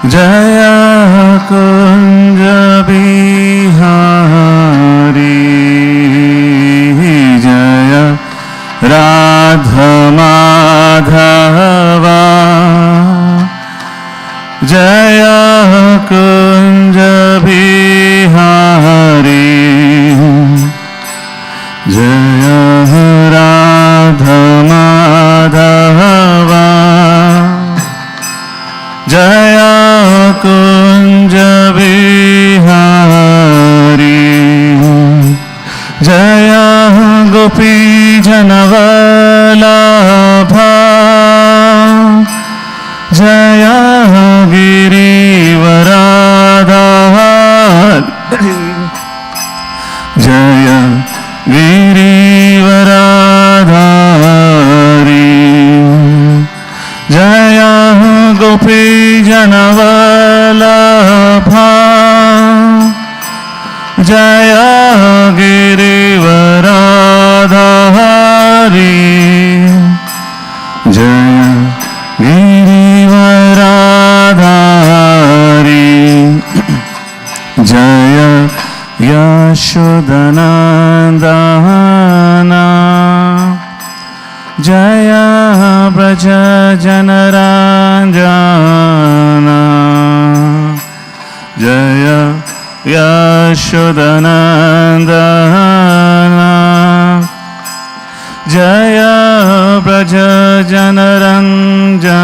जय कुंज बिहारी जय राधा माधवा जय कुंज बिहारी जय राधा माधवा जय कुंज बिहारी जय गोपी जनवल्लभा जय गिरिवराधारी जय गिरिवराधारी जय गोपी जनवल्लभा जय गिरिवराधारी जय गिरिवराधारी जय यशोदनन्दना जय ब्रज जनरञ्जना जय यशोदनन्दना जय ब्रज जनरञ्जना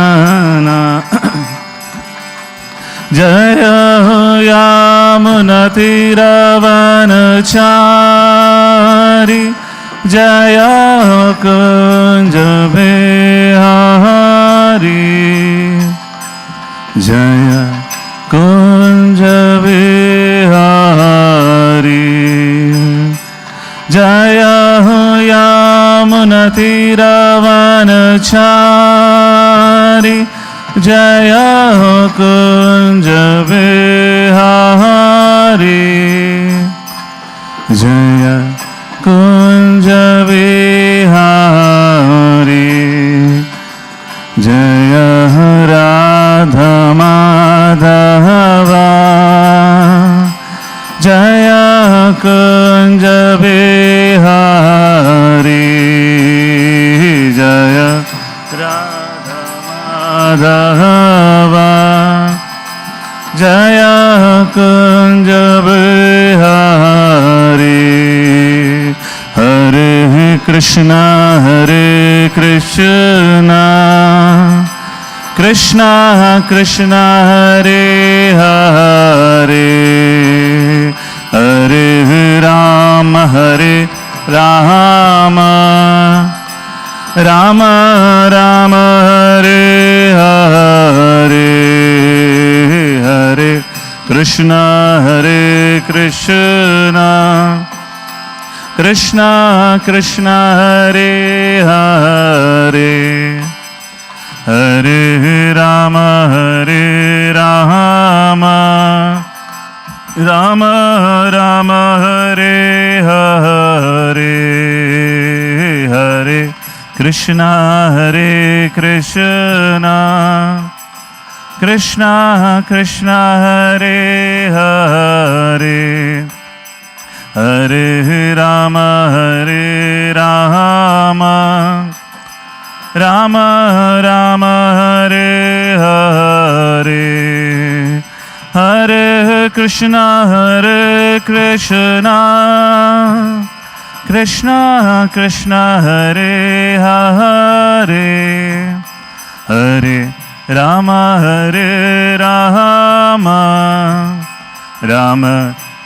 जय यामुनतीरवनचारी जय कुंज बिहारी जय कुंज बिहारी जय यामुनतीरवनचारी जय कुंज बिहारी जय कुंज बिहारी जय राधा माधवा जय कुंज बिहारी जय राधा माधवा जय कुंज बिहारी हरे Krishna Krishna Krishna Hare Hare Hare Ram Ram Ram Hare Hare Hare Krishna Krishna Krishna Hare Hare Hare Ram Ram Ram Hare Hare Hare Krishna Krishna Krishna Hare Hare Hare Ram Ram Ram Hare Hare Hare Krishna Krishna Krishna Hare Hare Hare Ram Ram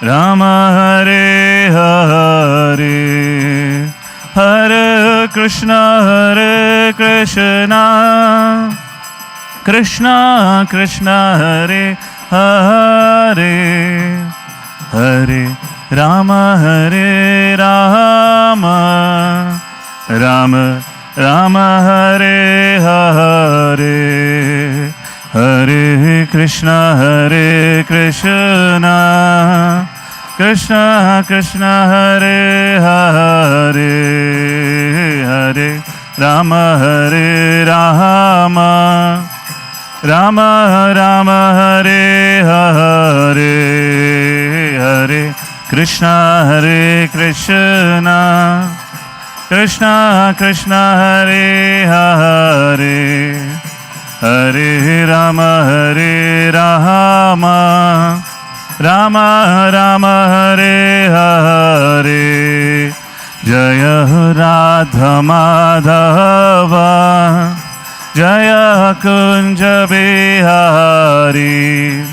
Ram Hare Hare Hare Krishna Krishna Krishna Hare Hare Hare Ram Ram Ram Hare Hare Hare Krishna Krishna Krishna Hare Hare Hare Ram Rama Rama Hare Hare Hare Krishna Hare Krishna Krishna Krishna Hare Hare Hare Rama Hare Rama Rama Rama Hare Hare Jaya Radha Madhava Jaya Kunja Bihari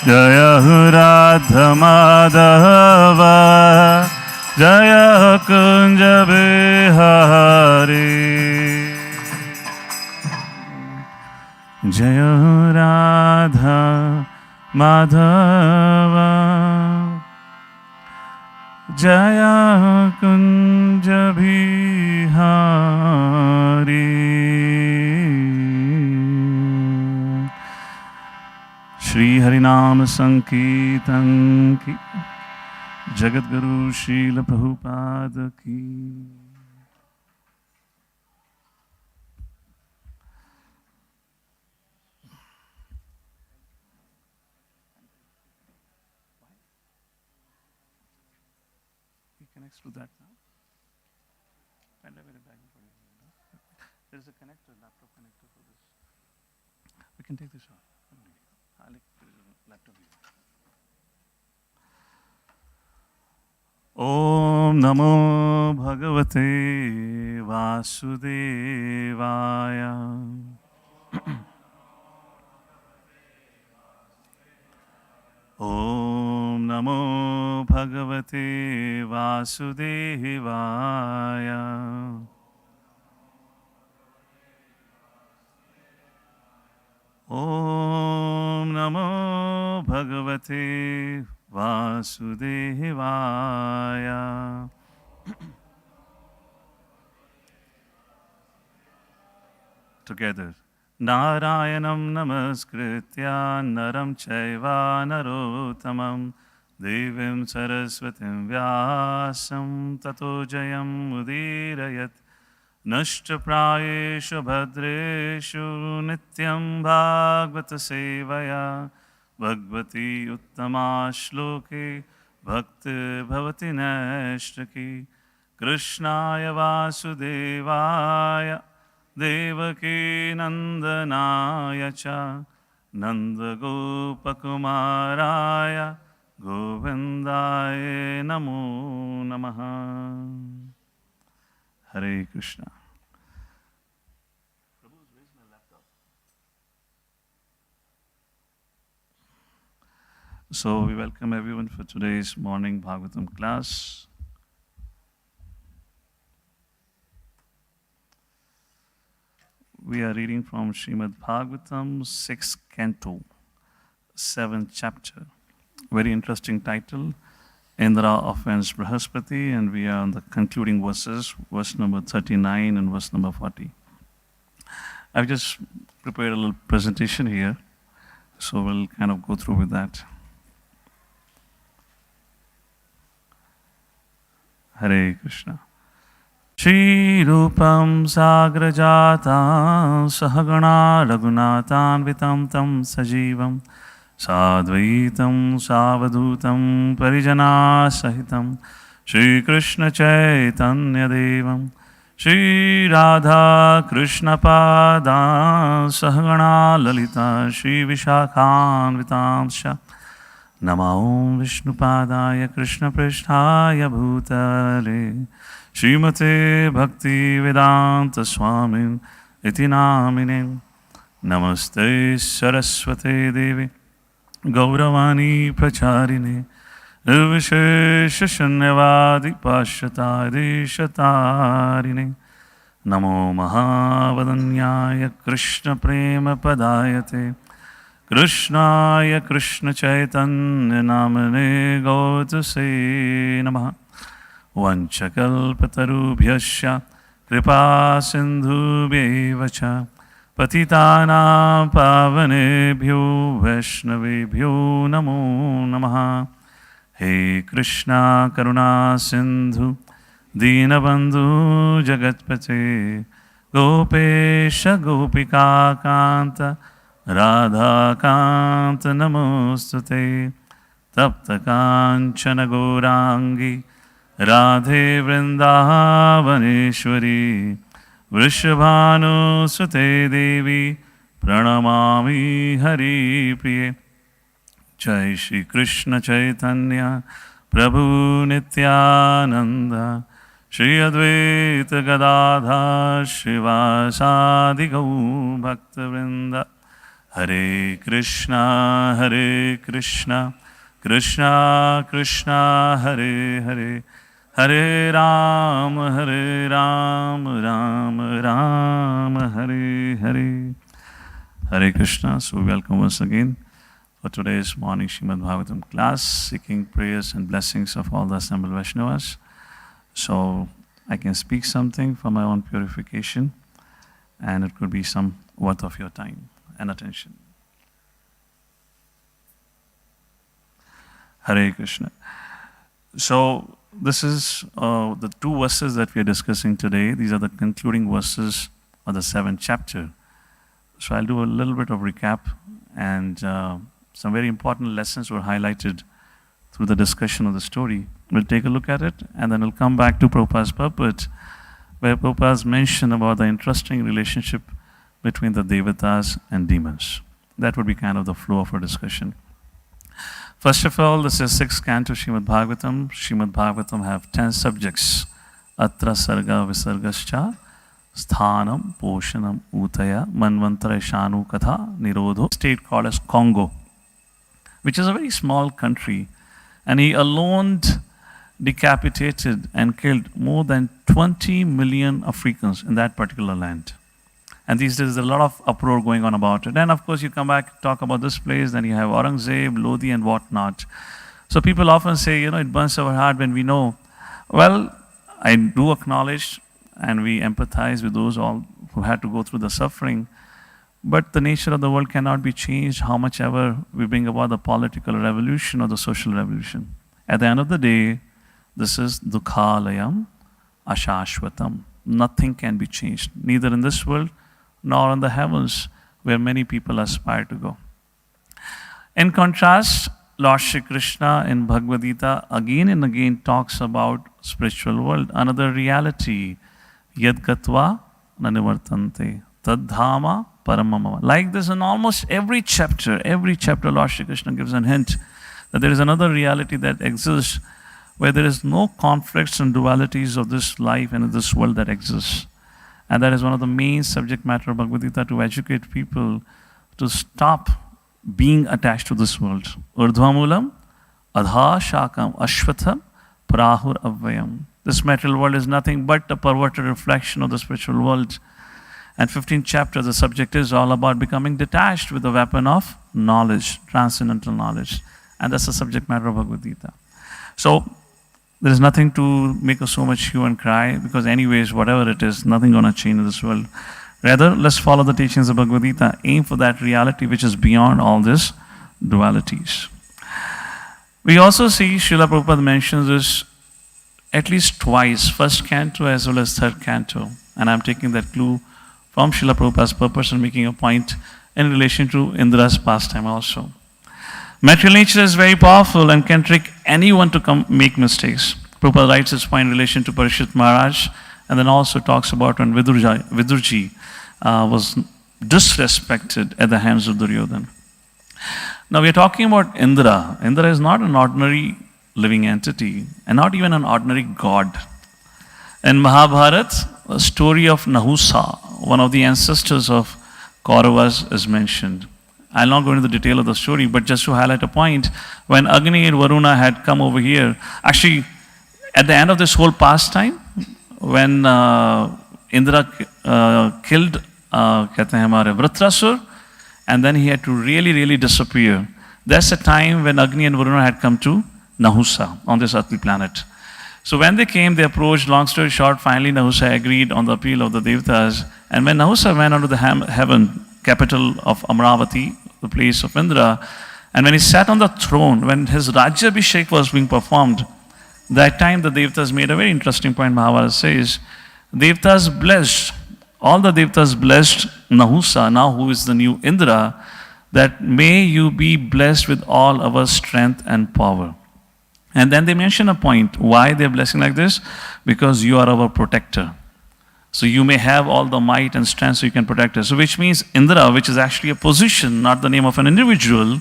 Jaya Radha Madhava Jaya Kunja Bihari Jaya Radha Madhava Jaya Kunja Bihari Shri Harinam Sankirtan ki Jagat Guru Srila Prabhupada ki to that now. There is a connector, laptop connector for this. We can take this out. Laptop here. Om Namo Bhagavate Vasudevaya. Om Namo Bhagavate Vasudevaya. Om Namo Bhagavate Vasudevaya. Together. Narayanam namaskritya naram chaiva narottamam devim saraswatim vyasam tato jayam udirayat nashtaprayeshu bhadreshu nityam bhagavata sevaya bhagavati uttama shloke bhakti bhavati nashtaki krishnaya vasudevaya Devaki Nandanaya cha Nanda Gopakumaraya Govindaya Namo Namaha. Hare Krishna. Prabhu, where's my laptop? So we welcome everyone for today's morning Bhagavatam class. We are reading from Srimad Bhagavatam, 6th canto, 7th chapter. Very interesting title. Indra offends Brahaspati, and we are on the concluding verses, verse number 39 and verse number 40. I've just prepared a little presentation here, so we'll kind of go through with that. Hare Krishna. Shri Rupam Sagrajata Sahagana Raghunatan Vitam Tam Sajivam Sadvaitam Savadhutam Parijana Sahitam Shri Krishna Chaitanya Devam Shri Radha Krishna Pada Sahagana Lalita Shri Vishakhan Vitamsha Nama Om Vishnupadaya Krishna Pristhaya Bhutale Srimate Bhakti Vedanta Swamin Iti Namine Namaste Saraswate Devi Gauravani Pracharine Nirvishesha Shanyavadi Pashatari Shatarine Namo Mahavadanyaya Krishna Prema Padayate Krishnaya Krishna Chaitanya Namane Gautase Namaha Vanchakalpatarubhyasya Kripa Sindhubhyeva cha Patitanam Pavanebhyo Vaishnavebhyo Namo Namaha. He Krishna Karuna Sindhu Dinabandhu Jagatpate Gopesha Gopika Kanta Radhakant Namostute Tapta Kanchana Gaurangi Radhe Vrindavaneshwari Vrishabhanu Sute Devi Pranamami Hari Priye Jai Shri Krishna Chaitanya Prabhu Nityananda Shri Advaita Gadadha Shivasadi Gau Bhakta Vrinda Hare Krishna Krishna Krishna Hare Hare Hare Ram Ram Ram Hare Hare Hare Krishna. So we welcome once again for today's morning Srimad Bhagavatam class, seeking prayers and blessings of all the assembled Vaishnavas. So I can speak something for my own purification, and it could be some worth of your time and attention. Hare Krishna. So this is the two verses that we are discussing today. These are the concluding verses of the 7th chapter. So I'll do a little bit of recap, and some very important lessons were highlighted through the discussion of the story. We'll take a look at it, and then we'll come back to Prabhupada's purport, where Prabhupada's mention about the interesting relationship between the Devatas and demons. That would be kind of the flow of our discussion. First of all, this is 6th canto Srimad Bhagavatam. Srimad Bhagavatam have 10 subjects. Atra Sarga Visargascha Sthanam Poshanam Utaya Manvantara Shanu Katha Nirodho. State called as Congo, which is a very small country, and he alone decapitated and killed more than 20 million Africans in that particular land. And these days, there's a lot of uproar going on about it. And of course, you come back, talk about this place, then you have Aurangzeb, Lodi, and whatnot. So people often say, it burns our heart when we know. Well, I do acknowledge and we empathize with those all who had to go through the suffering. But the nature of the world cannot be changed how much ever we bring about the political revolution or the social revolution. At the end of the day, this is Dukhalayam Ashashvatam. Nothing can be changed, neither in this world nor in the heavens, where many people aspire to go. In contrast, Lord Shri Krishna in Bhagavad Gita again and again talks about spiritual world, another reality. Yad Gatva Nanivartante Tadhama Paramamava. Like this in almost every chapter Lord Shri Krishna gives a hint that there is another reality that exists where there is no conflicts and dualities of this life and this world that exists. And that is one of the main subject matter of Bhagavad Gita, to educate people to stop being attached to this world. Urdhvamulam adha shakam ashvatham prahur avvayam. This material world is nothing but a perverted reflection of the spiritual world. And 15th chapter, the subject is all about becoming detached with the weapon of knowledge, transcendental knowledge. And that's the subject matter of Bhagavad Gita. So there is nothing to make us so much hue and cry, because anyways, whatever it is, nothing going to change in this world. Rather, let's follow the teachings of Bhagavad Gita, aim for that reality which is beyond all these dualities. We also see Srila Prabhupada mentions this at least twice, 1st canto as well as 3rd canto. And I'm taking that clue from Srila Prabhupada's purpose and making a point in relation to Indra's pastime also. Material nature is very powerful and can trick anyone to make mistakes. Prabhupada writes his point in relation to Parishit Maharaj, and then also talks about when Vidurji was disrespected at the hands of Duryodhana. Now we are talking about Indra. Indra is not an ordinary living entity, and not even an ordinary god. In Mahabharata, a story of Nahusa, one of the ancestors of Kauravas, is mentioned. I'll not go into the detail of the story, but just to highlight a point, when Agni and Varuna had come over here, actually, at the end of this whole pastime, when Indra killed Vritrasur, and then he had to really disappear. That's the time when Agni and Varuna had come to Nahusa on this earthly planet. So when they came, they approached. Long story short, finally Nahusa agreed on the appeal of the Devatas. And when Nahusa went onto the heaven, capital of Amravati, the place of Indra, and when he sat on the throne, when his Rajyabhishek was being performed, that time the Devatas made a very interesting point. Mahabharata says, Devatas blessed All the Devatas blessed Nahusa, now who is the new Indra, that may you be blessed with all our strength and power. And then they mention a point. Why they're blessing like this? Because you are our protector. So you may have all the might and strength so you can protect us. So which means Indra, which is actually a position, not the name of an individual,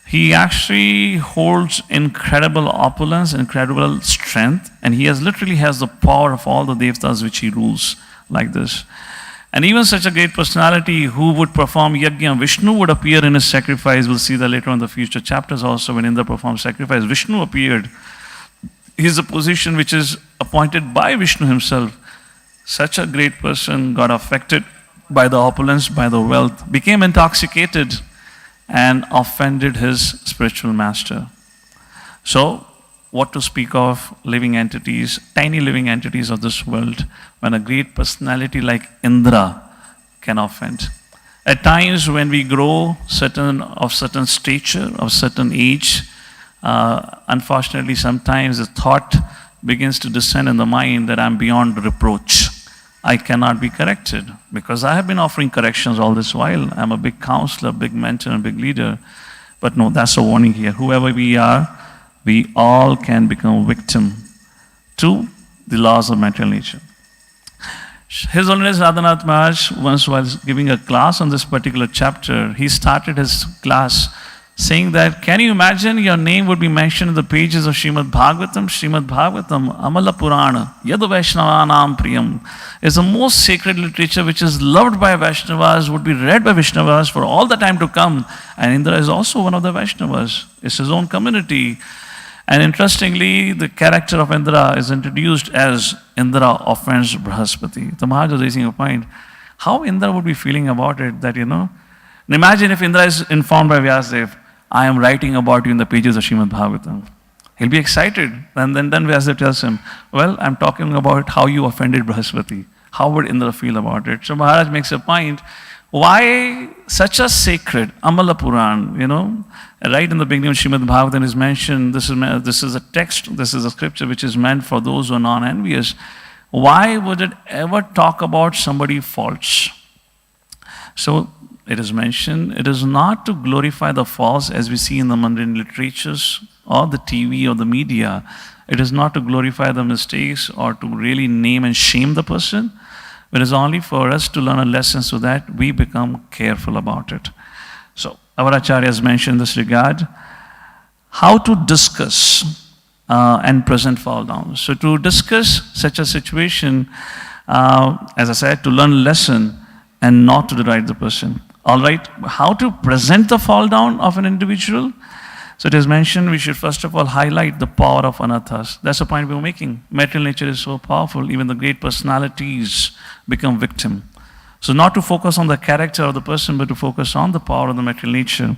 he actually holds incredible opulence, incredible strength, and he literally has the power of all the Devatas which he rules like this. And even such a great personality who would perform yajna, Vishnu would appear in his sacrifice. We'll see that later on in the future chapters also when Indra performs sacrifice. Vishnu appeared. He is a position which is appointed by Vishnu himself. Such a great person got affected by the opulence, by the wealth, became intoxicated and offended his spiritual master. So, what to speak of living entities, tiny living entities of this world, when a great personality like Indra can offend. At times when we grow of certain stature, of certain age, unfortunately sometimes the thought begins to descend in the mind that I'm beyond reproach. I cannot be corrected because I have been offering corrections all this while. I'm a big counselor, big mentor, and big leader. But no, that's a warning here. Whoever we are, we all can become victim to the laws of material nature. His Holiness Radhanath Maharaj, once while giving a class on this particular chapter, he started his class saying that, can you imagine your name would be mentioned in the pages of Srimad Bhagavatam? Srimad Bhagavatam, Amala Purana, Yad Vaishnavanam Priyam, is the most sacred literature which is loved by Vaishnavas, would be read by Vaishnavas for all the time to come. And Indra is also one of the Vaishnavas. It's his own community. And interestingly, the character of Indra is introduced as Indra offends Brahaspati. The Maharaj is raising a point. How Indra would be feeling about it that, imagine if Indra is informed by Vyasadeva, I am writing about you in the pages of Srimad Bhagavatam. He'll be excited. And then Vyasadeva tells him, well, I'm talking about how you offended Brahaspati. How would Indra feel about it? So Maharaj makes a point. Why such a sacred Amala Puran, right in the beginning of Srimad Bhagavatam is mentioned, this is a text, this is a scripture which is meant for those who are non-envious. Why would it ever talk about somebody false? So it is mentioned, it is not to glorify the false as we see in the mundane literatures or the TV or the media. It is not to glorify the mistakes or to really name and shame the person. It is only for us to learn a lesson so that we become careful about it. So, our Acharya has mentioned in this regard, how to discuss and present fall down. So, to discuss such a situation, as I said, to learn a lesson and not to deride the person. All right, how to present the fall down of an individual? So it is mentioned we should first of all highlight the power of anathas. That's the point we were making. Material nature is so powerful, even the great personalities become victim. So not to focus on the character of the person, but to focus on the power of the material nature.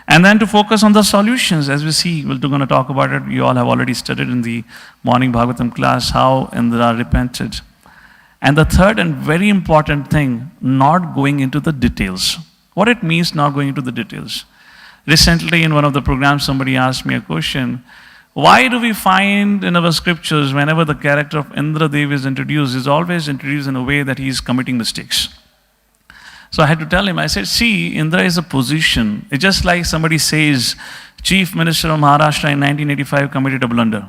And then to focus on the solutions, as we see, we're going to talk about it. You all have already studied in the morning Bhagavatam class how Indra repented. And the third and very important thing, not going into the details. What it means not going into the details. Recently in one of the programs, somebody asked me a question. Why do we find in our scriptures, whenever the character of Indra Dev is introduced, is always introduced in a way that he is committing mistakes? So I had to tell him, I said, see, Indra is a position. It's just like somebody says, Chief Minister of Maharashtra in 1985 committed a blunder.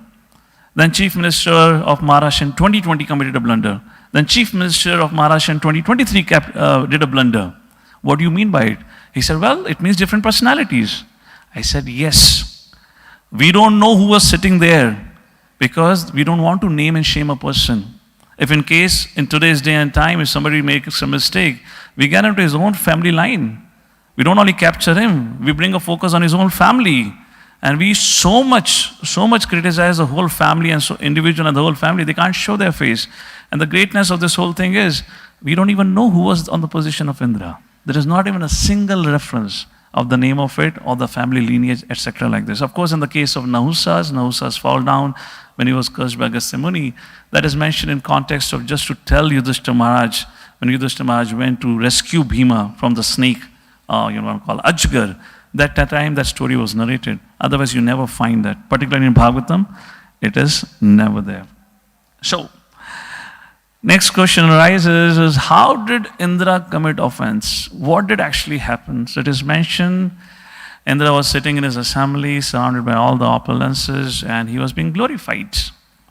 Then Chief Minister of Maharashtra in 2020 committed a blunder. Then Chief Minister of Maharashtra in 2023 did a blunder. What do you mean by it? He said, well, it means different personalities. I said, yes. We don't know who was sitting there because we don't want to name and shame a person. If in case, in today's day and time, if somebody makes a mistake, we get into his own family line. We don't only capture him, we bring a focus on his own family. And we so much criticize the whole family and so individual and the whole family, they can't show their face. And the greatness of this whole thing is, we don't even know who was on the position of Indra. There is not even a single reference of the name of it or the family lineage, etc. like this. Of course, in the case of Nahusas fall down when he was cursed by Agastya Muni, that is mentioned in context of just to tell Yudhishthira Maharaj, when Yudhishthira Maharaj went to rescue Bhima from the snake, called Ajgar, that time that story was narrated. Otherwise, you never find that. Particularly in Bhagavatam, it is never there. So, Next question arises is how did Indra commit offense? What did actually happen? So it is mentioned Indra was sitting in his assembly surrounded by all the opulences and he was being glorified.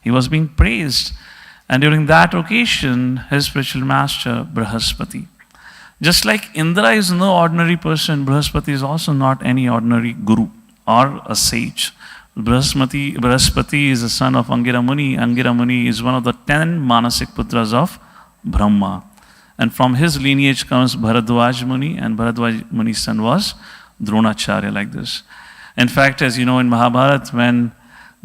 He was being praised. And during that occasion, his spiritual master, Brihaspati. Just like Indra is no ordinary person, Brihaspati is also not any ordinary guru or a sage. Brihaspati is the son of Angira Muni. Angira Muni is one of the 10 Manasik Putras of Brahma. And from his lineage comes Bharadwaj Muni, and Bharadwaj Muni's son was Dronacharya, like this. In fact, as you know, in Mahabharata, when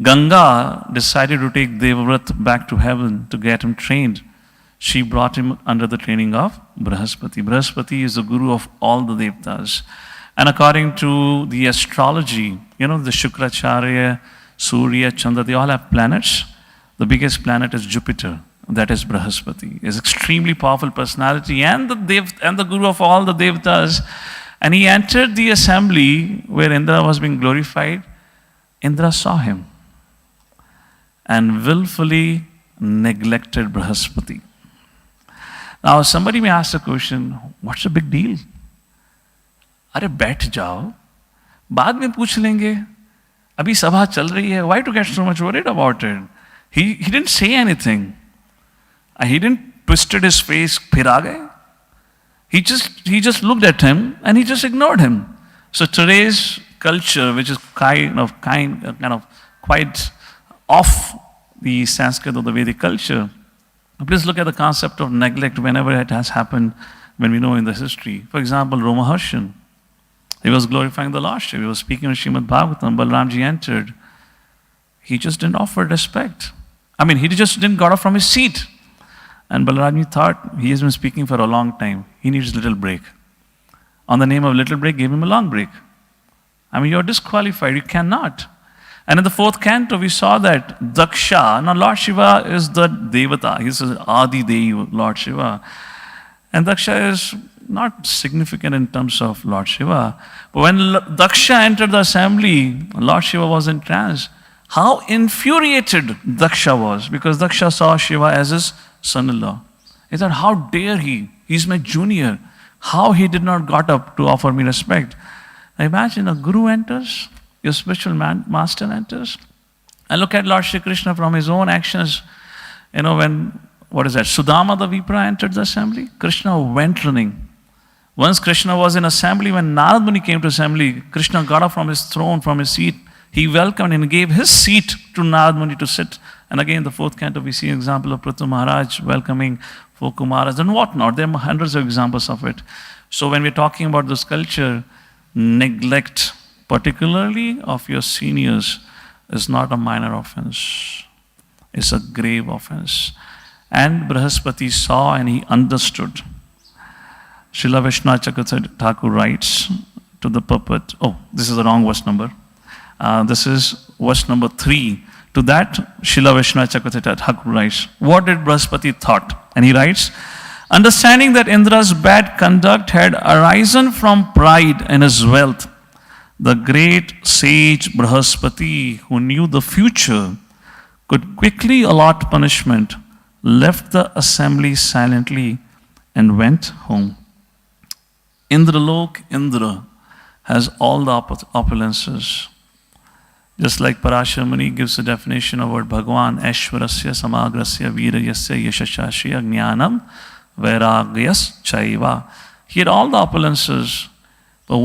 Ganga decided to take Devavrat back to heaven to get him trained, she brought him under the training of Brihaspati. Brihaspati is the guru of all the Devatas. And according to the astrology, the Shukracharya, Surya, Chandra, they all have planets. The biggest planet is Jupiter. That is Brihaspati. He is extremely powerful personality and the guru of all the Devatas. And he entered the assembly where Indra was being glorified. Indra saw him and willfully neglected Brihaspati. Now somebody may ask the question, what's the big deal? अरे बैठ जाओ, बाद में पूछ लेंगे, अभी सभा चल रही है, why to get so much worried about it? He didn't say anything. He didn't twisted his face, फिर आ गए. He just looked at him and he just ignored him. So today's culture, which is kind of quite off the Sanskrit or the Vedic culture, please look at the concept of neglect whenever it has happened when we know in the history. For example, Romaharshan. He was glorifying the Lord Shiva. He was speaking of Srimad Bhagavatam. Balramji entered. He just didn't offer respect. He just didn't got up from his seat. And Balramji thought he has been speaking for a long time. He needs a little break. On the name of little break, gave him a long break. You're disqualified. You cannot. And in the 4th canto, we saw that Daksha, now Lord Shiva is the Devata. He's the Adi Devi, Lord Shiva. And Daksha is not significant in terms of Lord Shiva. But when Daksha entered the assembly, Lord Shiva was in trance. How infuriated Daksha was, because Daksha saw Shiva as his son-in-law. He thought, how dare he? He's my junior. How he did not got up to offer me respect. Now imagine a guru enters, your spiritual master enters. And look at Lord Shri Krishna from his own actions. When, Sudama the Vipra entered the assembly, Krishna went running. Once Krishna was in assembly, when Narad Muni came to assembly, Krishna got up from his throne, from his seat. He welcomed and gave his seat to Narad Muni to sit. And again, in the 4th canto, we see an example of Prithu Maharaj welcoming 4 Kumaras and whatnot. There are hundreds of examples of it. So when we're talking about this culture, neglect, particularly of your seniors, is not a minor offense. It's a grave offense. And Brihaspati saw and he understood. Srila Vishnu Thakur writes to the puppet, this is the wrong verse number. This is verse number 3. To that, Srila Vishnu Thakur writes, what did Brihaspati thought? And he writes, understanding that Indra's bad conduct had arisen from pride in his wealth, the great sage Brihaspati, who knew the future, could quickly allot punishment, left the assembly silently, and went home. Indralok, Indra, has all the opulences. Just like Parashar Muni gives a definition of word Bhagavan, Aishwarasya, Samagrasya, Virayasya, Yashashashya, Jnanam, Vairagyas, Chaiva. He had all the opulences, but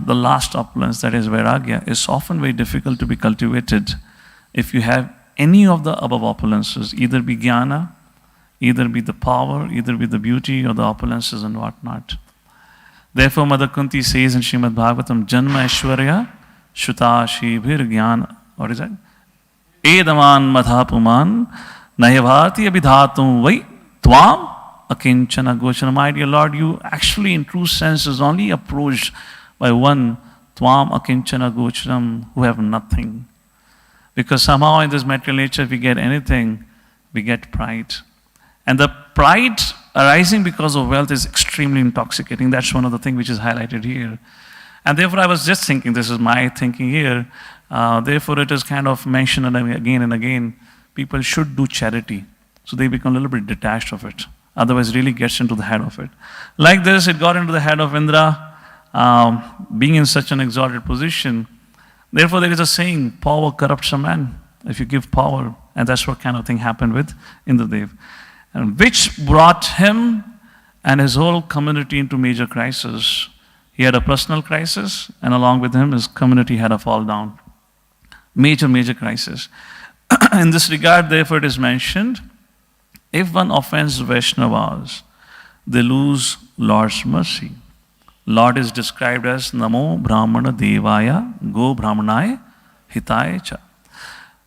the last opulence, that is Vairagya, is often very difficult to be cultivated if you have any of the above opulences, either be Jnana, either be the power, either be the beauty or the opulences and whatnot. Therefore, Mother Kunti says in Srimad Bhagavatam, Janma Aishwarya, Shuta Shibhir Gyan, what is that? Edaman Madhapuman, Nayavati Abhidhatum Vai, Tvam Akinchana Gochana. My dear Lord, you actually in true sense is only approached by one, Tvam Akinchana Gocharam, who have nothing. Because somehow in this material nature, if we get anything, we get pride. And the pride arising because of wealth is extremely intoxicating. That's one of the things which is highlighted here. And therefore, I was just thinking, this is my thinking here, therefore it is kind of mentioned again and again, people should do charity. So they become a little bit detached of it. Otherwise, it really gets into the head of it. Like this, it got into the head of Indra, being in such an exalted position. Therefore, there is a saying, power corrupts a man. If you give power, and that's what kind of thing happened with Indradev. And which brought him and his whole community into major crisis. He had a personal crisis, and along with him, his community had a fall down. Major crisis. In this regard, therefore, it is mentioned, if one offends Vaishnavas, they lose Lord's mercy. Lord is described as Namo Brahmana Devaya Go Brahmanaya Hitaya Cha.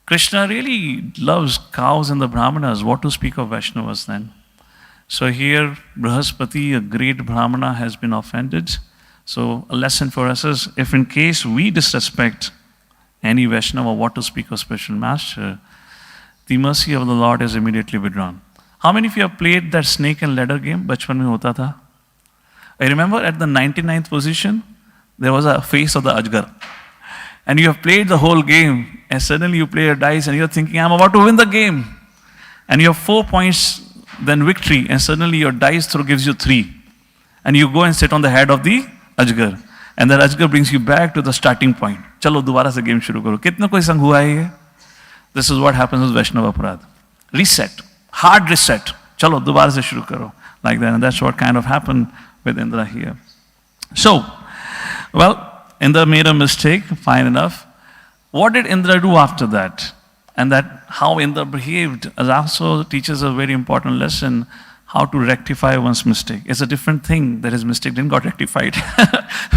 Krishna really loves cows and the Brahmanas. What to speak of Vaishnavas then? So here, Brihaspati, a great Brahmana, has been offended. So a lesson for us is, if in case we disrespect any Vaishnava, what to speak of special master, the mercy of the Lord is immediately withdrawn. How many of you have played that snake and ladder game? Bachpan mein hota tha. I remember at the 99th position, there was a face of the Ajgar. And you have played the whole game, and suddenly you play a dice and you're thinking, I'm about to win the game. And you have 4 points, then victory, and suddenly your dice throw gives you 3. And you go and sit on the head of the Ajgar. And that Ajgar brings you back to the starting point. Chalo, dobara se game shuru karo. Kitna koi sang hua hai ye? This is what happens with Vaishnava Aparad. Reset. Hard reset. Chalo, dobara se shuru karo. Like that. And that's what kind of happened with Indra here. So, well, Indra made a mistake, fine enough. What did Indra do after that? And that how Indra behaved also teaches a very important lesson, how to rectify one's mistake. It's a different thing that his mistake didn't got rectified.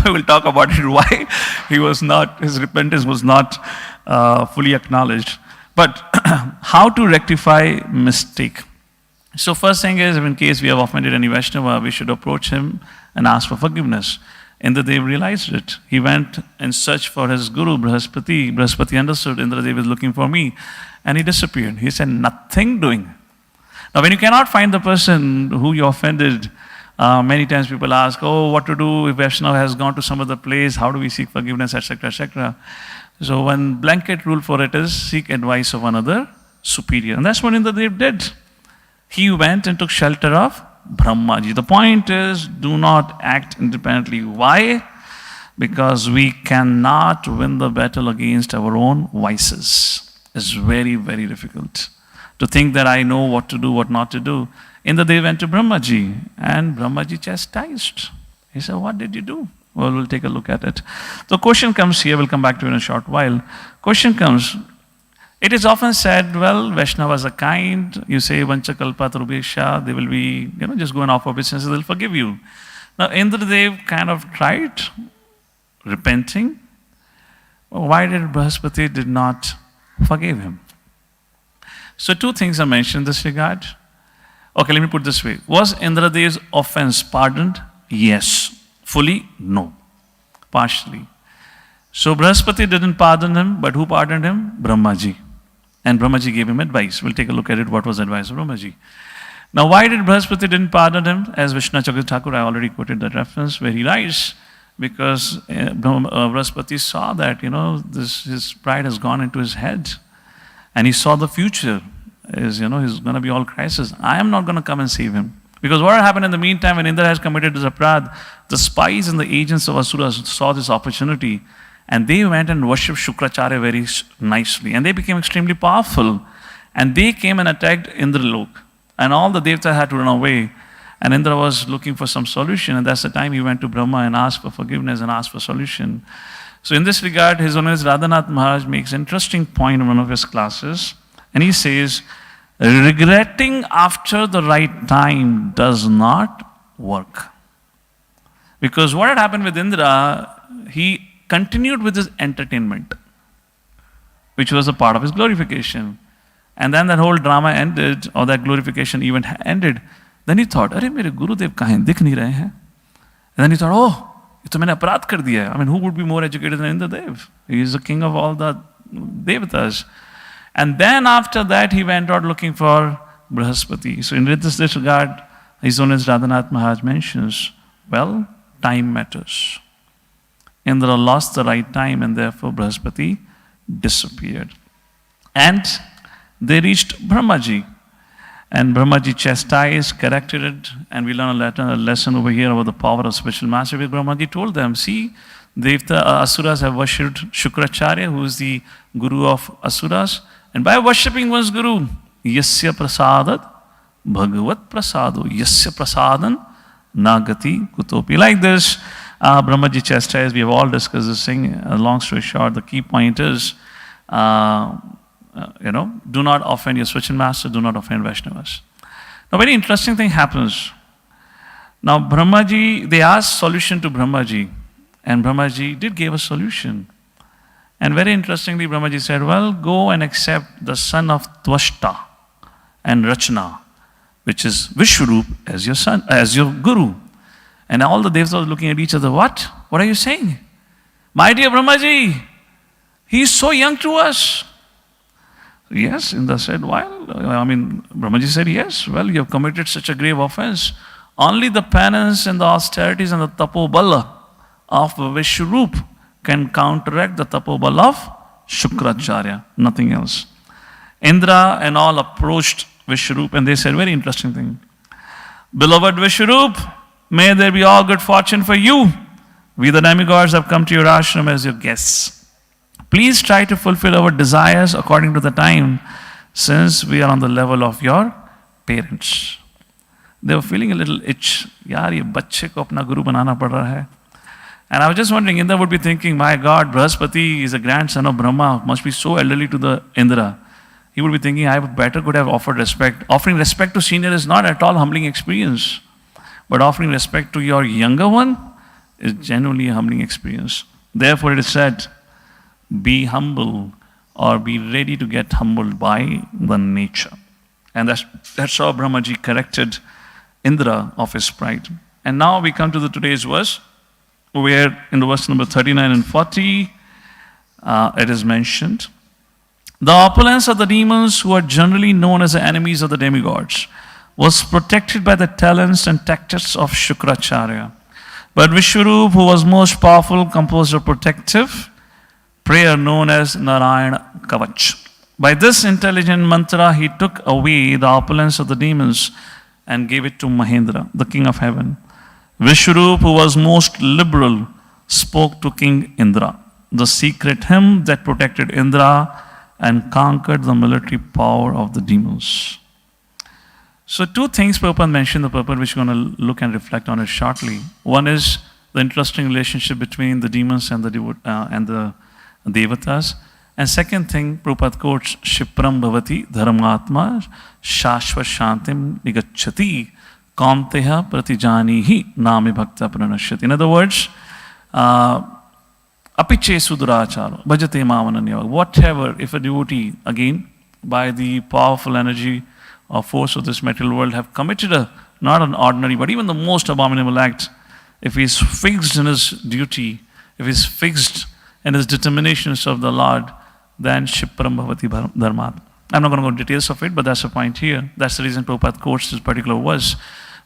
We will talk about it, why his repentance was not fully acknowledged. But how to rectify mistake? So first thing is, in case we have offended any Vaishnava, we should approach him and ask for forgiveness. Indradev realized it. He went in search for his guru, Brihaspati. Brihaspati understood Indradev is looking for me, and he disappeared. He said, nothing doing. Now, when you cannot find the person who you offended, many times people ask, oh, what to do if Vaishnava has gone to some other place? How do we seek forgiveness, etc., etc.? So one blanket rule for it is seek advice of another superior. And that's what Indradev did. He went and took shelter of Brahmaji. The point is, do not act independently. Why? Because we cannot win the battle against our own vices. It's very, very difficult to think that I know what to do, what not to do. Indradev went to Brahmaji, and Brahmaji chastised. He said, what did you do? Well, we'll take a look at it. The question comes here, we'll come back to it in a short while. Question comes, it is often said, well, Vaishnavas are kind. You say, Vancha Kalpa Tarubesha, they will be, just go and offer business, they'll forgive you. Now, Indradev kind of tried repenting. Why did Brihaspati did not forgive him? So two things are mentioned in this regard. Okay, let me put it this way. Was Indradev's offense pardoned? Yes. Fully? No. Partially. So Brihaspati didn't pardon him, but who pardoned him? Brahmaji. And Brahmaji gave him advice. We'll take a look at it, what was the advice of Brahmaji. Now, why did Brihaspati didn't pardon him? As Vishnu Chakra Thakur, I already quoted that reference where he writes, because Brihaspati saw that, his pride has gone into his head. And he saw the future is, he's going to be all crisis. I am not going to come and save him. Because what happened in the meantime when Indra has committed this aparad, the spies and the agents of Asuras saw this opportunity, and they went and worshipped Shukracharya very nicely. And they became extremely powerful. And they came and attacked Indralok. And all the Devatas had to run away. And Indra was looking for some solution. And that's the time he went to Brahma and asked for forgiveness and asked for solution. So in this regard, His Holiness Radhanath Maharaj makes an interesting point in one of his classes. And he says, regretting after the right time does not work. Because what had happened with Indra, he continued with his entertainment, which was a part of his glorification. And then that whole drama ended, or that glorification event ended. Then he thought, Arey, mere Gurudev kahin dikh nahi rahe hain? And then he thought, oh, ये तो मैंने अपराध कर दिया है. I mean, who would be more educated than Indradev? He is the king of all the Devatas. And then after that, he went out looking for Brihaspati. So in this regard, His Holiness Radhanath Maharaj mentions, well, time matters. Indra lost the right time, and therefore Brihaspati disappeared. And they reached Brahmaji. And Brahmaji chastised, corrected it, and we learn a lesson over here about the power of spiritual master. Where Brahmaji told them, see, Asuras have worshipped Shukracharya, who is the guru of Asuras, and by worshipping one's guru, Yasya prasadat Bhagavat prasado, Yasya prasadan nagati kutopi. Like this, Brahmaji chastised, we have all discussed this thing. Long story short, the key point is, do not offend your spiritual master, do not offend Vaishnavas. Now, very interesting thing happens. Now, Brahmaji, they asked solution to Brahmaji, and Brahmaji did give a solution. And very interestingly, Brahmaji said, well, go and accept the son of Tvashta and Rachna, which is Vishwarup, as your son, as your guru. And all the Devatas were looking at each other, what? What are you saying? My dear Brahmaji, he is so young to us. Yes, Indra said, Brahmaji said, yes, well, you have committed such a grave offense. Only the penance and the austerities and the tapobala of Vishwarup can counteract the tapobala of Shukracharya, nothing else. Indra and all approached Vishwarup and they said, very interesting thing. Beloved Vishwarup, may there be all good fortune for you. We the demigods have come to your ashram as your guests. Please try to fulfill our desires according to the time, since we are on the level of your parents. They were feeling a little itch. Yaar, ye bachche ko apna guru banana pad raha hai. And I was just wondering, Indra would be thinking, my God, Brahaspati is a grandson of Brahma, must be so elderly to the Indra. He would be thinking, I better could have offered respect. Offering respect to senior is not at all humbling experience. But offering respect to your younger one is genuinely a humbling experience. Therefore, it is said, be humble or be ready to get humbled by the nature. And that's how Brahmaji corrected Indra of his pride. And now we come to the today's verse, where in the verse number 39 and 40, it is mentioned, the opulence of the demons, who are generally known as the enemies of the demigods, was protected by the talents and tactics of Shukracharya. But Vishwarup, who was most powerful, composed a protective prayer known as Narayan Kavach. By this intelligent mantra, he took away the opulence of the demons and gave it to Mahendra, the king of heaven. Vishwarup, who was most liberal, spoke to King Indra, the secret hymn that protected Indra and conquered the military power of the demons. So two things Prabhupada mentioned in the purport, which we're going to look and reflect on it shortly. One is the interesting relationship between the demons and the Devatas. And second thing, Prabhupada quotes, Shipram bhavati dharmatma shashva shantim nigacchati kaunteha pratijanihi nami bhakta pranashyati. In other words, apiche suduracharo bhajate mamananya. Whatever, if a devotee, again, by the powerful energy or force of this material world, have committed not an ordinary, but even the most abominable act, if he is fixed in his duty, if he is fixed in his determinations of the Lord, then Shipram Bhavati Dharmat. I'm not going to go into details of it, but that's the point here. That's the reason Prabhupada quotes this particular verse,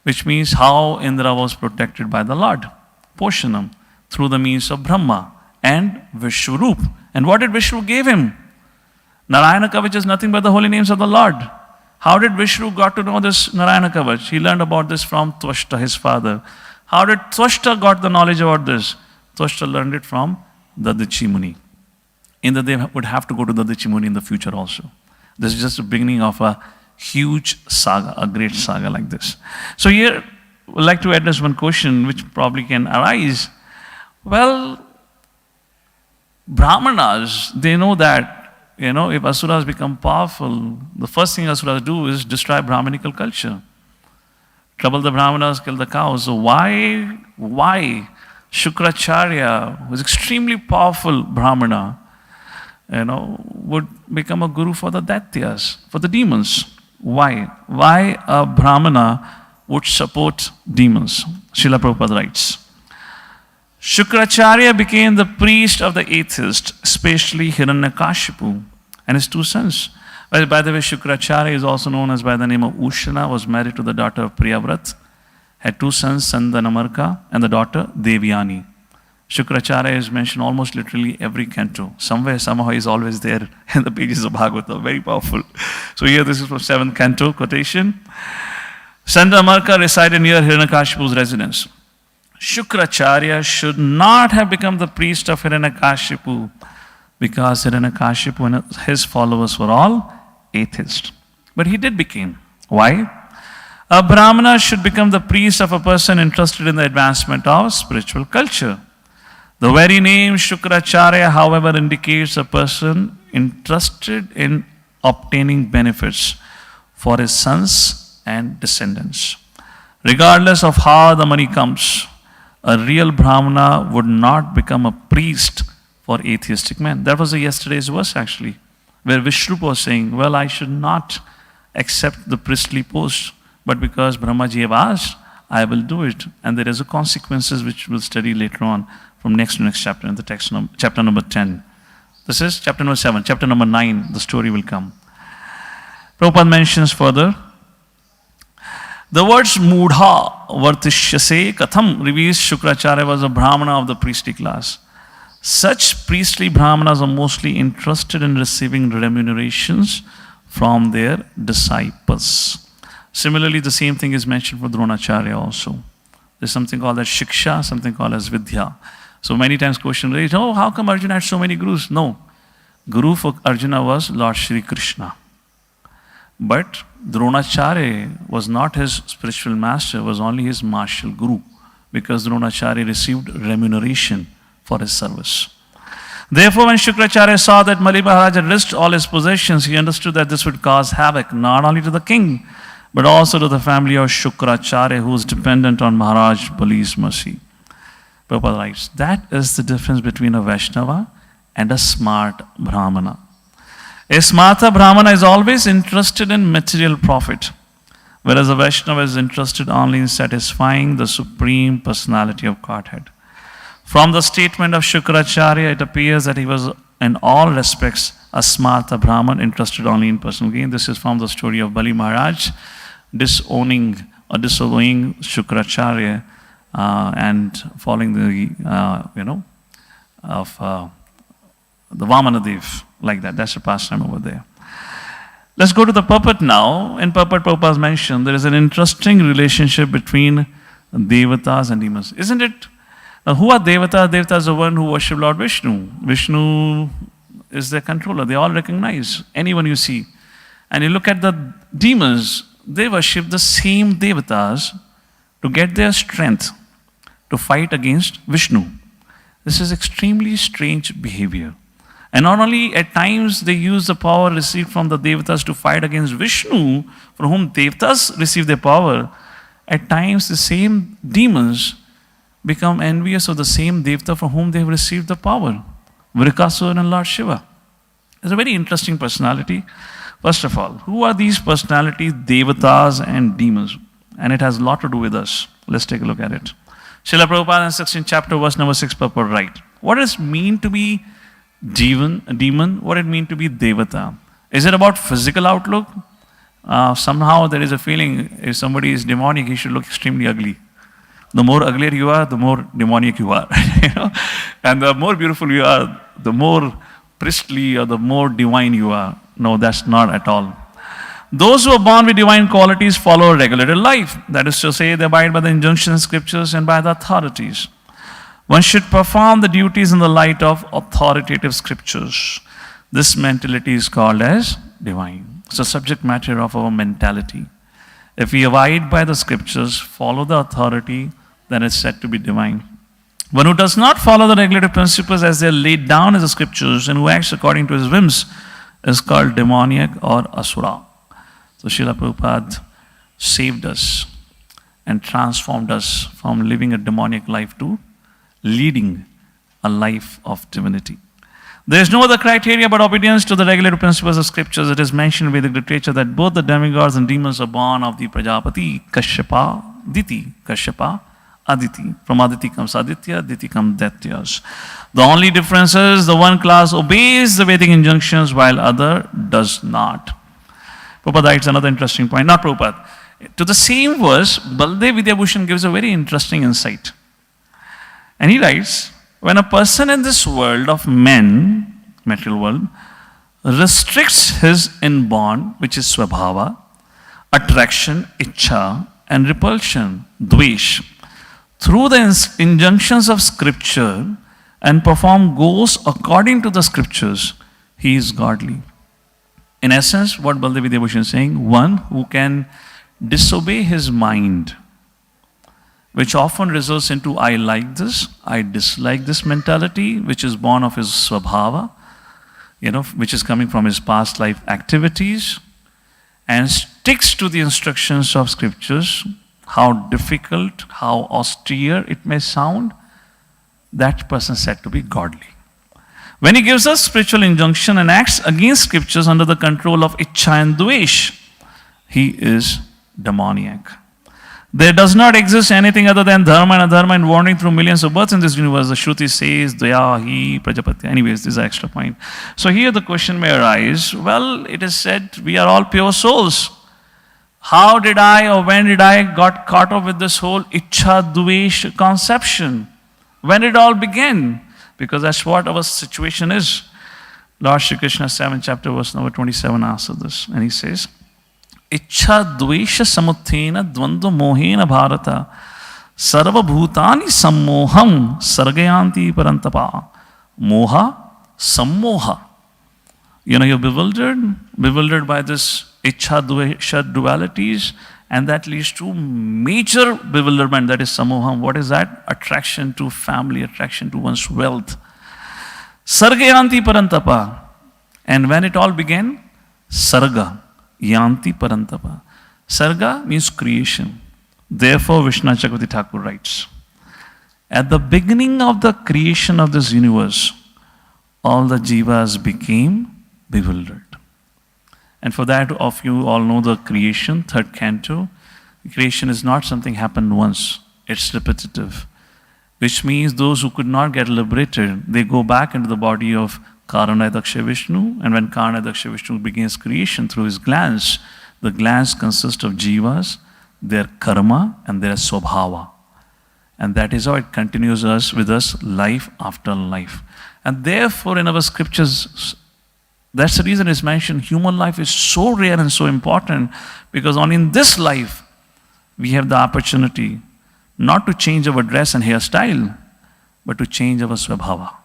which means how Indra was protected by the Lord, Poshanam, through the means of Brahma and Vishwarup. And what did Vishwarup give him? Narayan Kavach is nothing but the holy names of the Lord. How did Vishwarup got to know this Narayan Kavach? He learned about this from Tvashta, his father. How did Tvashta got the knowledge about this? Tvashta learned it from Dadichi Muni. Indra they would have to go to Dadichi Muni in the future also. This is just the beginning of a huge saga, a great saga like this. So here, we'd like to address one question which probably can arise. Well, Brahmanas, they know that, if Asuras become powerful, the first thing Asuras do is destroy Brahminical culture. Trouble the Brahmanas, kill the cows. So why Shukracharya, who is extremely powerful Brahmana, would become a guru for the Daityas, for the demons? Why? Why a Brahmana would support demons? Srila Prabhupada writes, Shukracharya became the priest of the atheist, especially Hiranyakashipu and his two sons. Well, by the way, Shukracharya is also known as by the name of Ushana, was married to the daughter of Priyavrat, had two sons, Sandanamarka, and the daughter Devyani. Shukracharya is mentioned almost literally every canto. Somewhere, somehow, he's always there in the pages of Bhagavatam. Very powerful. So here, this is from 7th canto, quotation. Sandamarka resided near Hiranyakashipu's residence. Shukracharya should not have become the priest of Hiranyakashipu because Hiranyakashipu and his followers were all atheists. But he did become. Why? A Brahmana should become the priest of a person interested in the advancement of spiritual culture. The very name Shukracharya, however, indicates a person interested in obtaining benefits for his sons and descendants. Regardless of how the money comes, a real Brahmana would not become a priest for atheistic men. That was yesterday's verse actually, where Vishnu was saying, well, I should not accept the priestly post, but because Brahmaji have asked, I will do it. And there is a consequences which we'll study later on from next to next chapter, in the text chapter number 10. This is chapter number 7. Chapter number 9, the story will come. Prabhupada mentions further, the words Mudha Vartishyase Katham reveals Shukracharya was a Brahmana of the priestly class. Such priestly Brahmanas are mostly interested in receiving remunerations from their disciples. Similarly, the same thing is mentioned for Dronacharya also. There's something called as Shiksha, something called as Vidya. So many times question raised, oh, how come Arjuna had so many gurus? No. Guru for Arjuna was Lord Shri Krishna. But Dronacharya was not his spiritual master, was only his martial guru, because Dronacharya received remuneration for his service. Therefore, when Shukracharya saw that Mali Maharaj had risked all his possessions, he understood that this would cause havoc not only to the king, but also to the family of Shukracharya, who was dependent on Maharaj Bali's mercy. Prabhupada writes, that is the difference between a Vaishnava and a smart Brahmana. A smarta Brahmana is always interested in material profit, whereas a Vaishnava is interested only in satisfying the supreme personality of Godhead. From the statement of Shukracharya, it appears that he was in all respects a smarta Brahman interested only in personal gain. This is from the story of Bali Maharaj disowning or disobeying Shukracharya and following the, of the Vamanadev, like that. That's a pastime over there. Let's go to the puppet now. In puppet, Prabhupada mentioned there is an interesting relationship between Devatas and demons. Isn't it? Now, who are Devatas? Devatas are the one who worship Lord Vishnu. Vishnu is their controller. They all recognize anyone you see. And you look at the demons, they worship the same Devatas to get their strength to fight against Vishnu. This is extremely strange behavior. And not only at times they use the power received from the Devatas to fight against Vishnu, from whom Devatas receive their power, at times the same demons become envious of the same Devata from whom they have received the power. Vrikasura and Lord Shiva. It's a very interesting personality. First of all, who are these personalities, Devatas and demons? And it has a lot to do with us. Let's take a look at it. Srila Prabhupada in 16th chapter, verse number 6, purport right. What does it mean to be demon? What does it mean to be Devata? Is it about physical outlook? Somehow there is a feeling if somebody is demonic, he should look extremely ugly. The more uglier you are, the more demonic you are. And the more beautiful you are, the more priestly or the more divine you are. No, that's not at all. Those who are born with divine qualities follow a regulated life. That is to say, they abide by the injunctions, scriptures, and by the authorities. One should perform the duties in the light of authoritative scriptures. This mentality is called as divine. It's a subject matter of our mentality. If we abide by the scriptures, follow the authority, then it's said to be divine. One who does not follow the regulative principles as they are laid down in the scriptures and who acts according to his whims is called demoniac or asura. So Srila Prabhupada saved us and transformed us from living a demoniac life to leading a life of divinity. There is no other criteria but obedience to the regulative principles of scriptures. It is mentioned in Vedic literature that both the demigods and demons are born of the Prajapati, Kashyapa, Diti, Kashyapa, Aditi. From Aditi comes Aditya, Diti comes Daityas. The only difference is the one class obeys the Vedic injunctions while other does not. Prabhupada writes another interesting point. Not Prabhupada. To the same verse, Baldev Vidyabhushan gives a very interesting insight. And he writes, When a person in this world of men, material world, restricts his inborn, which is swabhava, attraction, ichcha, and repulsion, dvesh, through the injunctions of scripture and perform goals according to the scriptures, he is godly. In essence, what Baldev Vidyabhushan is saying, one who can disobey his mind, which often results into I like this, I dislike this mentality, which is born of his swabhava, which is coming from his past life activities, and sticks to the instructions of scriptures, how difficult, how austere it may sound, that person is said to be godly. When he gives us spiritual injunction and acts against scriptures under the control of ichcha and dvesh, he is demoniac. There does not exist anything other than dharma and adharma and wandering through millions of births in this universe. The Shruti says, Daya, Hi, Prajapati. Anyways, this is an extra point. So here the question may arise, well, it is said we are all pure souls. How did I or when did I got caught up with this whole Ichcha Dvesh conception? When did it all begin? Because that's what our situation is. Lord Shri Krishna, 7th chapter, verse number 27 answers this. And he says, Ichcha Dvesha Samuthena Dvandva Mohena Bharata Sarva Bhutani Sammoham Sargayanti Parantapa. Moha, Sammoha. You're bewildered by this Ichcha Dvesha dualities, and that leads to major bewilderment, that is Sammoham. What is that? Attraction to family, attraction to one's wealth. Sargayanti Parantapa. And when it all began, Sarga. Yanti Parantapa. Sarga means creation. Therefore, Vishnu Chakravarti Thakur writes, at the beginning of the creation of this universe, all the jivas became bewildered. And for that, of you all know the creation, 3rd canto. Creation is not something happened once, it's repetitive. Which means those who could not get liberated, they go back into the body of Karanadaksha Vishnu, and when Karanadaksha Vishnu begins creation through his glands, the glands consist of jivas, their karma, and their swabhava. And that is how it continues with us life after life. And therefore, in our scriptures, that's the reason it's mentioned, human life is so rare and so important, because only in this life, we have the opportunity not to change our dress and hairstyle, but to change our swabhava.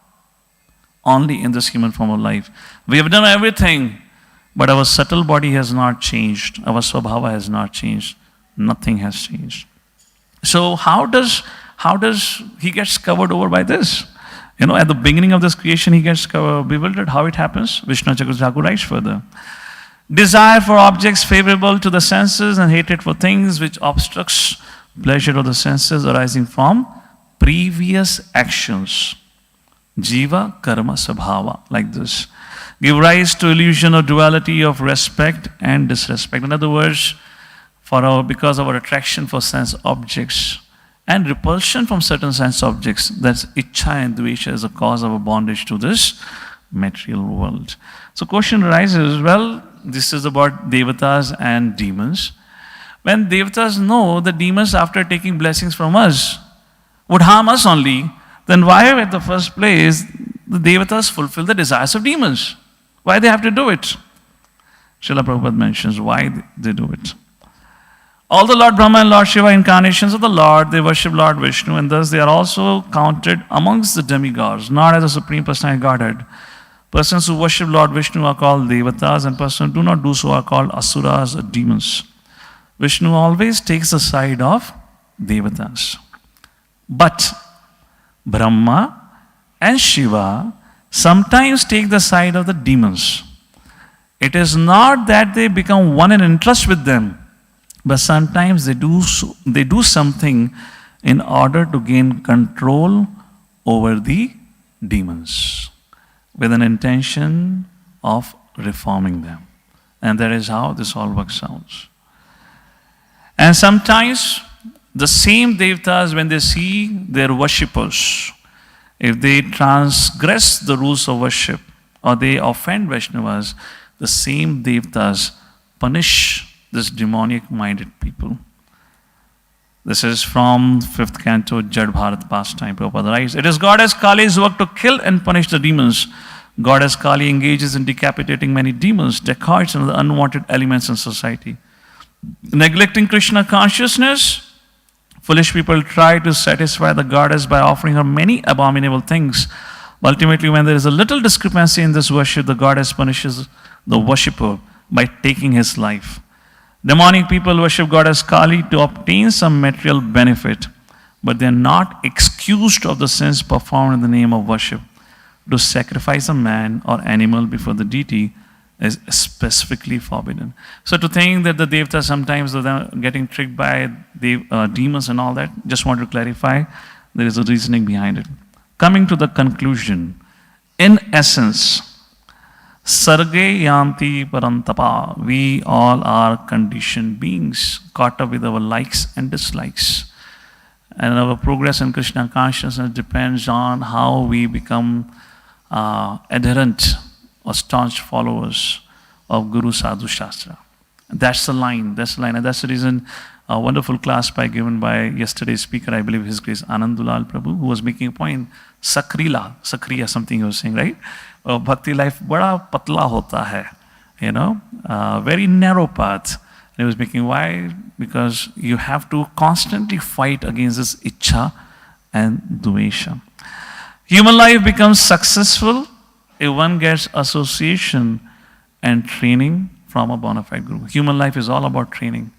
Only in this human form of life. We have done everything, but our subtle body has not changed. Our swabhava has not changed. Nothing has changed. So how does he gets covered over by this? At the beginning of this creation, he gets bewildered. How it happens? Vishnu Chakravarti Thakur writes further. Desire for objects favorable to the senses and hatred for things which obstructs pleasure of the senses arising from previous actions. Jiva, karma, sabhava, like this. Give rise to illusion or duality of respect and disrespect. In other words, because of our attraction for sense objects and repulsion from certain sense objects, that's ichcha and dvesha is a cause of a bondage to this material world. So question arises, well, this is about Devatas and demons. When Devatas know the demons, after taking blessings from us, would harm us only, then why at the first place the Devatas fulfill the desires of demons? Why they have to do it? Srila Prabhupada mentions why they do it. All the Lord Brahma and Lord Shiva incarnations of the Lord, they worship Lord Vishnu, and thus they are also counted amongst the demigods, not as a Supreme Personality Godhead. Persons who worship Lord Vishnu are called Devatas, and persons who do not do so are called Asuras or demons. Vishnu always takes the side of Devatas. But Brahma and Shiva sometimes take the side of the demons. It is not that they become one in interest with them, but sometimes they do something in order to gain control over the demons with an intention of reforming them. And that is how this all works out. And sometimes the same Devatas, when they see their worshippers, if they transgress the rules of worship or they offend Vaishnavas, the same Devatas punish this demonic-minded people. This is from 5th canto, Jad Bharat pastime. Prabhupada writes, it is Goddess Kali's work to kill and punish the demons. Goddess Kali engages in decapitating many demons, dacoits, and other unwanted elements in society. Neglecting Krishna consciousness, foolish people try to satisfy the goddess by offering her many abominable things. Ultimately, when there is a little discrepancy in this worship, the goddess punishes the worshipper by taking his life. Demonic people worship Goddess Kali to obtain some material benefit, but they are not excused of the sins performed in the name of worship. To sacrifice a man or animal before the deity is specifically forbidden. So to think that the Devatas sometimes are getting tricked by the demons and all that, just want to clarify, there is a reasoning behind it. Coming to the conclusion, in essence, Sarge yanti parantapa. We all are conditioned beings, caught up with our likes and dislikes. And our progress in Krishna consciousness depends on how we become adherent or staunch followers of Guru Sadhu Shastra. That's the line. That's the line. And that's the reason a wonderful class given by yesterday's speaker, I believe His Grace Anandulal Prabhu, who was making a point, Sakriya, something he was saying, right? Bhakti life bada patla hota hai, very narrow path. And he was making why? Because you have to constantly fight against this ichcha and dvesha. Human life becomes successful if one gets association and training from a bona fide guru. Human life is all about training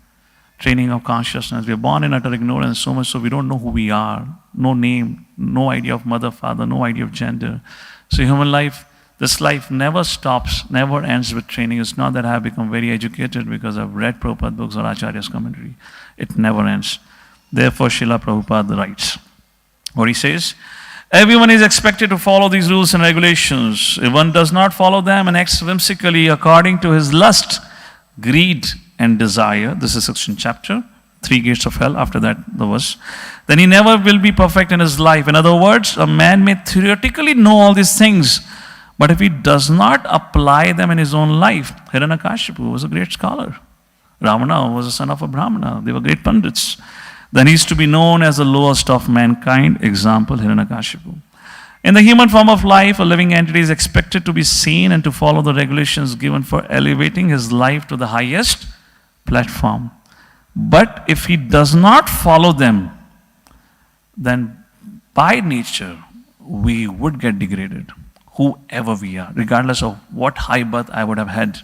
of consciousness. We are born in utter ignorance, so much so we don't know who we are. No name, no idea of mother, father, no idea of gender. So human life, this life never stops, never ends with training. It's not that I have become very educated because I've read Prabhupada books or Acharya's commentary. It never ends. Therefore, Srila Prabhupada writes, what he says, everyone is expected to follow these rules and regulations. If one does not follow them and acts whimsically according to his lust, greed, and desire, this is 16th chapter, 3 gates of hell, after that the verse, then he never will be perfect in his life. In other words, a man may theoretically know all these things, but if he does not apply them in his own life, Hiranyakashipu was a great scholar. Ravana was a son of a Brahmana. They were great pandits. Then he is to be known as the lowest of mankind. Example, Hiranyakashipu. In the human form of life, a living entity is expected to be seen and to follow the regulations given for elevating his life to the highest platform. But if he does not follow them, then by nature, we would get degraded. Whoever we are, regardless of what high birth I would have had,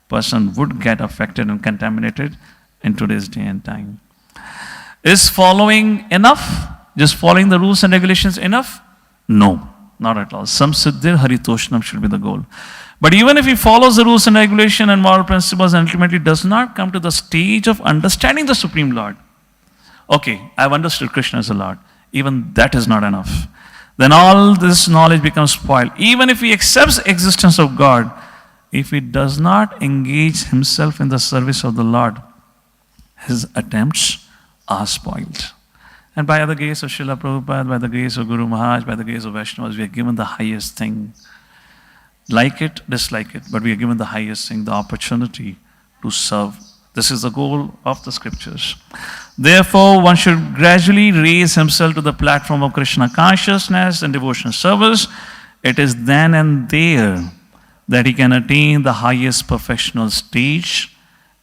person would get affected and contaminated in today's day and time. Is following enough? Just following the rules and regulations enough? No, not at all. Samsiddhir haritoshnam should be the goal. But even if he follows the rules and regulation and moral principles and ultimately does not come to the stage of understanding the Supreme Lord, okay, I've understood Krishna as a Lord. Even that is not enough. Then all this knowledge becomes spoiled. Even if he accepts the existence of God, if he does not engage himself in the service of the Lord, his attempts are spoiled. And by the grace of Srila Prabhupada, by the grace of Guru Maharaj, by the grace of Vaishnavas, we are given the highest thing. Like it, dislike it, but we are given the highest thing, the opportunity to serve. This is the goal of the scriptures. Therefore, one should gradually raise himself to the platform of Krishna consciousness and devotional service. It is then and there that he can attain the highest professional stage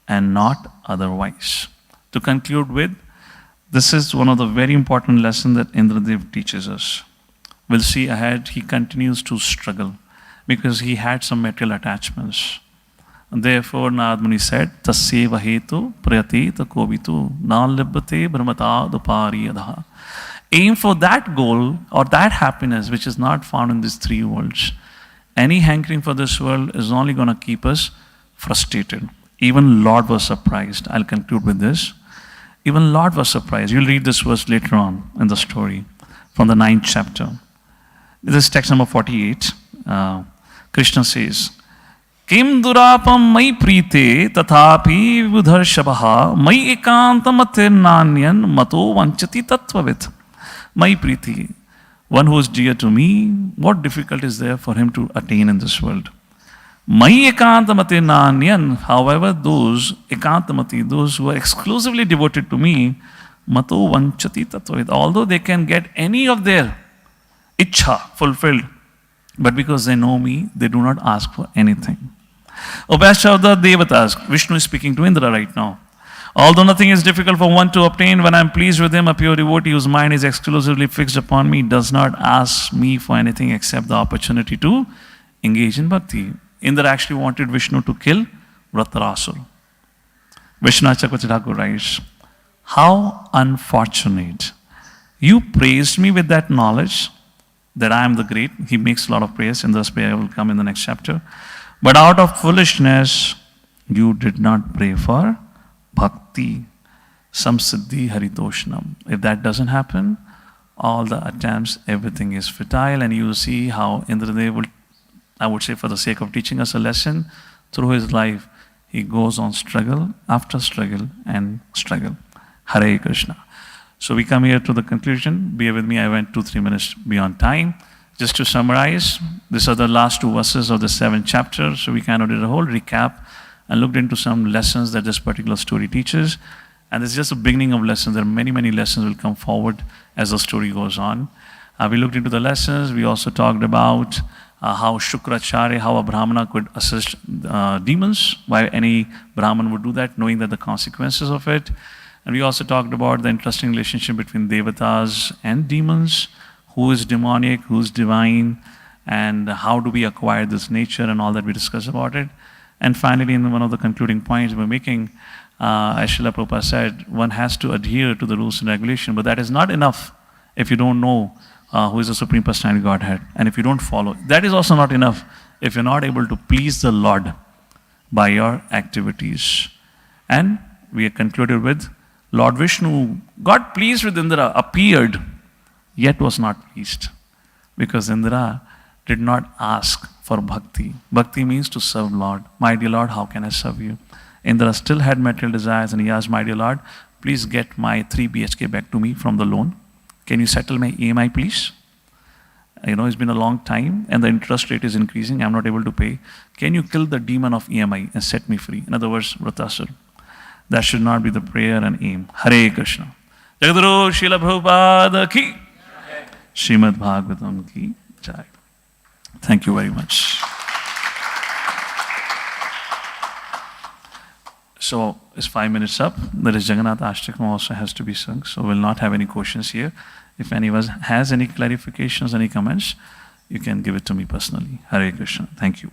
and not otherwise. To conclude with, this is one of the very important lessons that Indradev teaches us. We'll see ahead, he continues to struggle because he had some material attachments. And therefore, Narad Muni said, Tasyeva hetu prayateta kovitu nalibhate brahmata dupariyadha. Aim for that goal or that happiness which is not found in these three worlds. Any hankering for this world is only going to keep us frustrated. Even Lord was surprised. I'll conclude with this. Even Lord was surprised. You'll read this verse later on in the story from the 9th chapter. This is text number 48. Krishna says, Kim durapam mai prite tathapi vidharshabaha mai ekantam atirnanyan mato vanchati tattvavit. Mai priti, one who is dear to me, what difficulty is there for him to attain in this world? Mai ekantamati nanyan, however, those ekantamati, those who are exclusively devoted to me, Mato vanchati tatvavid. Although they can get any of their ichha fulfilled, but because they know me, they do not ask for anything. O best of the Devatas, Vishnu is speaking to Indra right now. Although nothing is difficult for one to obtain, when I am pleased with him, a pure devotee whose mind is exclusively fixed upon me does not ask me for anything except the opportunity to engage in bhakti. Indra actually wanted Vishnu to kill Vratarasura. Vishnu Chakravarti Thakur writes, how unfortunate. You praised me with that knowledge that I am the great. He makes a lot of praise, and this prayer will come in the next chapter. But out of foolishness, you did not pray for bhakti, samsiddhi haritoshnam. If that doesn't happen, all the attempts, everything is futile, and you see how Indradev will, I would say for the sake of teaching us a lesson, through his life, he goes on struggle after struggle and struggle. Hare Krishna. So we come here to the conclusion. Bear with me, I went 2-3 minutes beyond time. Just to summarize, these are the last 2 verses of the 7th chapter. So we kind of did a whole recap and looked into some lessons that this particular story teaches. And it's just the beginning of lessons. There are many, many lessons will come forward as the story goes on. We looked into the lessons. We also talked about how Shukracharya, how a Brahmana could assist demons, why any Brahman would do that, knowing that the consequences of it. And we also talked about the interesting relationship between Devatas and demons, who is demonic, who is divine, and how do we acquire this nature and all that we discussed about it. And finally, in one of the concluding points we're making, as Srila Prabhupada said, one has to adhere to the rules and regulation, but that is not enough if you don't know who is the Supreme Personality of Godhead, and if you don't follow. That is also not enough if you're not able to please the Lord by your activities. And we concluded with Lord Vishnu got pleased with Indra, appeared, yet was not pleased. Because Indra did not ask for bhakti. Bhakti means to serve Lord. My dear Lord, how can I serve you? Indra still had material desires and he asked, my dear Lord, please get my 3 BHK back to me from the loan. Can you settle my EMI, please? You know, it's been a long time and the interest rate is increasing. I'm not able to pay. Can you kill the demon of EMI and set me free? In other words, Vratasura. That should not be the prayer and aim. Hare Krishna. Jagadguru Srila Prabhupada ki. Srimad Bhagavatam ki jai. Thank you very much. So it's 5 minutes up. There is Jagannath Ashtakam also has to be sung. So we'll not have any questions here. If anyone has any clarifications, any comments, you can give it to me personally. Hare Krishna. Thank you.